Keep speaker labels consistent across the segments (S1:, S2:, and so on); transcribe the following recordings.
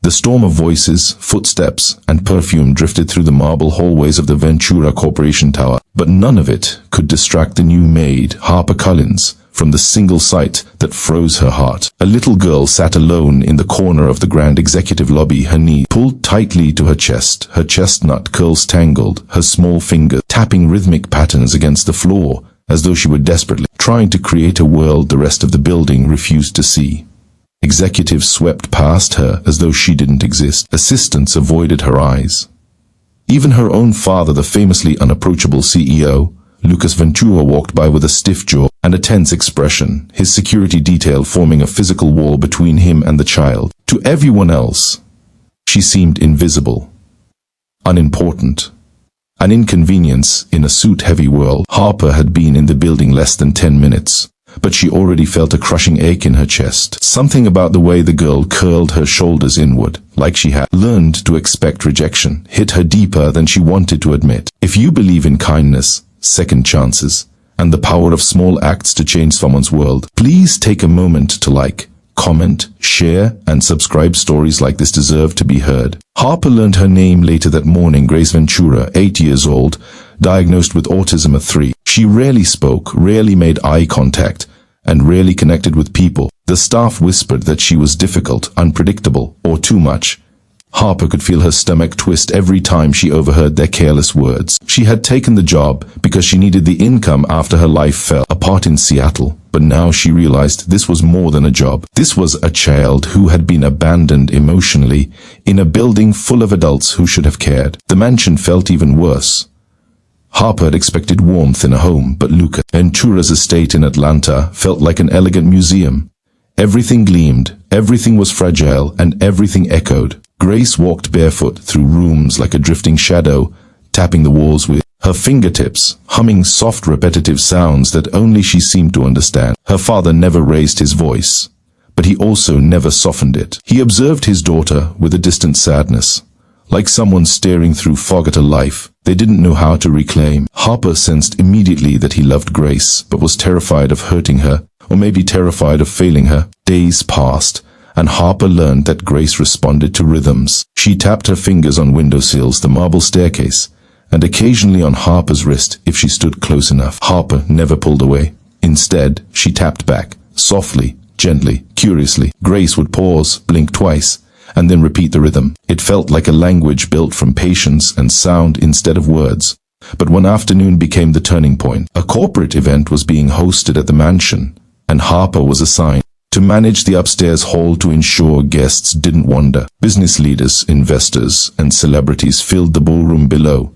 S1: The storm of voices, footsteps, and perfume drifted through the marble hallways of the Ventura Corporation Tower, but none of it could distract the new maid, Harper Collins, from the single sight that froze her heart. A little girl sat alone in the corner of the grand executive lobby, her knee pulled tightly to her chest, her chestnut curls tangled, her small fingers tapping rhythmic patterns against the floor, as though she were desperately trying to create a world the rest of the building refused to see. Executives swept past her as though she didn't exist. Assistants avoided her eyes. Even her own father, the famously unapproachable CEO, Lucas Ventura, walked by with a stiff jaw and a tense expression, his security detail forming a physical wall between him and the child. To everyone else, she seemed invisible, unimportant, an inconvenience in a suit-heavy world. Harper had been in the building less than 10 minutes, but she already felt a crushing ache in her chest. Something about the way the girl curled her shoulders inward, like she had learned to expect rejection, hit her deeper than she wanted to admit. If you believe in kindness, second chances, and the power of small acts to change someone's world, please take a moment to like, comment, share, and subscribe. Stories like this deserve to be heard. Harper learned her name later that morning. Grace Ventura, 8 years old, diagnosed with autism at 3. She rarely spoke, rarely made eye contact, and rarely connected with people. The staff whispered that she was difficult, unpredictable, or too much. Harper could feel her stomach twist every time she overheard their careless words. She had taken the job because she needed the income after her life fell apart in Seattle, but now she realized this was more than a job. This was a child who had been abandoned emotionally in a building full of adults who should have cared. The mansion felt even worse. Harper had expected warmth in a home, but Lucas Ventura's estate in Atlanta felt like an elegant museum. Everything gleamed, everything was fragile, and everything echoed. Grace walked barefoot through rooms like a drifting shadow, tapping the walls with her fingertips, humming soft repetitive sounds that only she seemed to understand. Her father never raised his voice, but he also never softened it. He observed his daughter with a distant sadness, like someone staring through fog at a life they didn't know how to reclaim. Harper sensed immediately that he loved Grace, but was terrified of hurting her, or maybe terrified of failing her. Days passed, and Harper learned that Grace responded to rhythms. She tapped her fingers on windowsills, the marble staircase, and occasionally on Harper's wrist if she stood close enough. Harper never pulled away. Instead, she tapped back, softly, gently, curiously. Grace would pause, blink twice, and then repeat the rhythm. It felt like a language built from patience and sound instead of words. But one afternoon became the turning point. A corporate event was being hosted at the mansion, and Harper was assigned to manage the upstairs hall to ensure guests didn't wander. Business leaders, investors, and celebrities filled the ballroom below,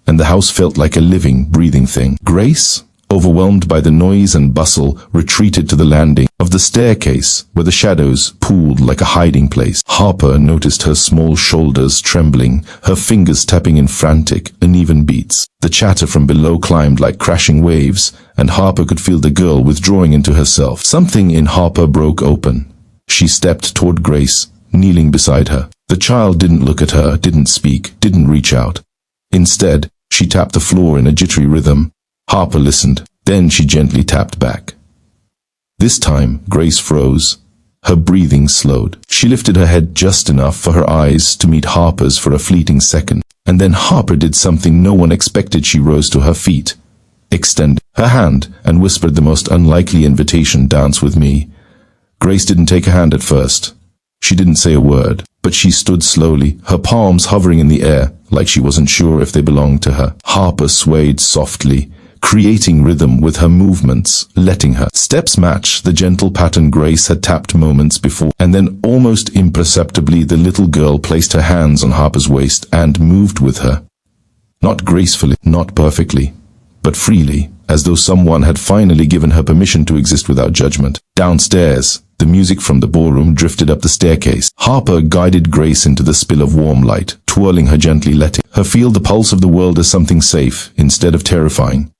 S1: and the house felt like a living, breathing thing. Grace, overwhelmed by the noise and bustle, retreated to the landing of the staircase, where the shadows pooled like a hiding place. Harper noticed her small shoulders trembling, her fingers tapping in frantic, uneven beats. The chatter from below climbed like crashing waves, and Harper could feel the girl withdrawing into herself. Something in Harper broke open. She stepped toward Grace, kneeling beside her. The child didn't look at her, didn't speak, didn't reach out. Instead, she tapped the floor in a jittery rhythm. Harper listened, then she gently tapped back. This time, Grace froze. Her breathing slowed. She lifted her head just enough for her eyes to meet Harper's for a fleeting second. And then Harper did something no one expected. She rose to her feet, extended her hand, and whispered the most unlikely invitation, "Dance with me." Grace didn't take a hand at first. She didn't say a word, but she stood slowly, her palms hovering in the air, like she wasn't sure if they belonged to her. Harper swayed softly, creating rhythm with her movements, letting her steps match the gentle pattern Grace had tapped moments before. And then, almost imperceptibly, the little girl placed her hands on Harper's waist and moved with her. Not gracefully, not perfectly, but freely, as though someone had finally given her permission to exist without judgment. Downstairs, the music from the ballroom drifted up the staircase. Harper guided Grace into the spill of warm light, twirling her gently, letting her feel the pulse of the world as something safe instead of terrifying.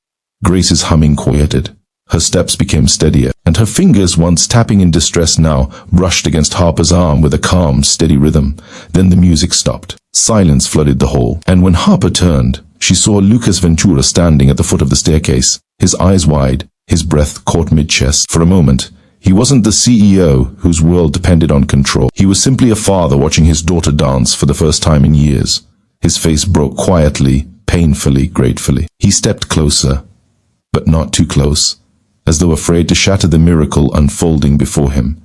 S1: Grace's humming quieted. Her steps became steadier, and her fingers, once tapping in distress, now brushed against Harper's arm with a calm, steady rhythm. Then the music stopped. Silence flooded the hall, and when Harper turned, she saw Lucas Ventura standing at the foot of the staircase, his eyes wide, his breath caught mid-chest. For a moment, He wasn't the CEO whose world depended on control. He was simply a father watching his daughter dance for the first time in years. His face broke quietly, painfully, gratefully. He stepped closer, but not too close, as though afraid to shatter the miracle unfolding before him.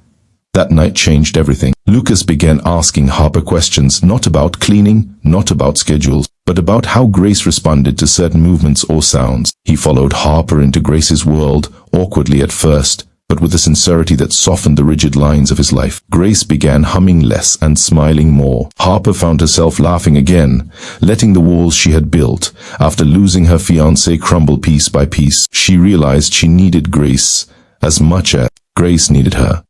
S1: That night changed everything. Lucas began asking Harper questions, not about cleaning, not about schedules, but about how Grace responded to certain movements or sounds. He followed Harper into Grace's world, awkwardly at first, but with a sincerity that softened the rigid lines of his life. Grace began humming less and smiling more. Harper found herself laughing again, letting the walls she had built, after losing her fiancé, crumble piece by piece. She realized she needed Grace as much as Grace needed her.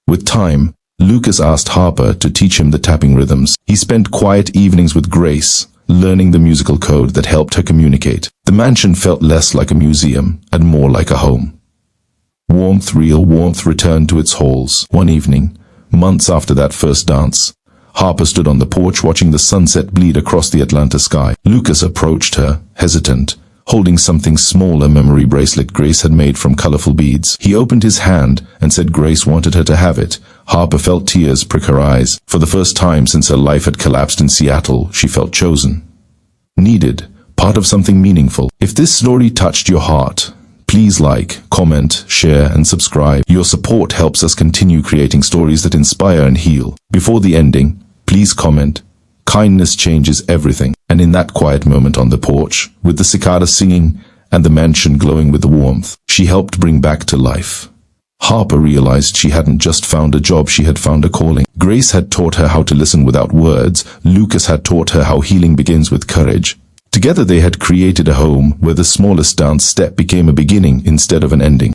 S1: With time, Lucas asked Harper to teach him the tapping rhythms. He spent quiet evenings with Grace, learning the musical code that helped her communicate. The mansion felt less like a museum and more like a home. Real warmth returned to its halls. One evening, months after that first dance, Harper stood on the porch watching the sunset bleed across the Atlanta sky. Lucas approached her, hesitant, holding something small, a memory bracelet Grace had made from colorful beads. He opened his hand and said Grace wanted her to have it. Harper felt tears prick her eyes. For the first time since her life had collapsed in Seattle, she felt chosen, needed, part of something meaningful. If this story touched your heart, please like, comment, share, and subscribe. Your support helps us continue creating stories that inspire and heal. Before the ending, please comment. Kindness changes everything. And in that quiet moment on the porch, with the cicada singing and the mansion glowing with the warmth, she helped bring back to life. Harper realized she hadn't just found a job, she had found a calling. Grace had taught her how to listen without words. Lucas had taught her how healing begins with courage. Together they had created a home where the smallest dance step became a beginning instead of an ending.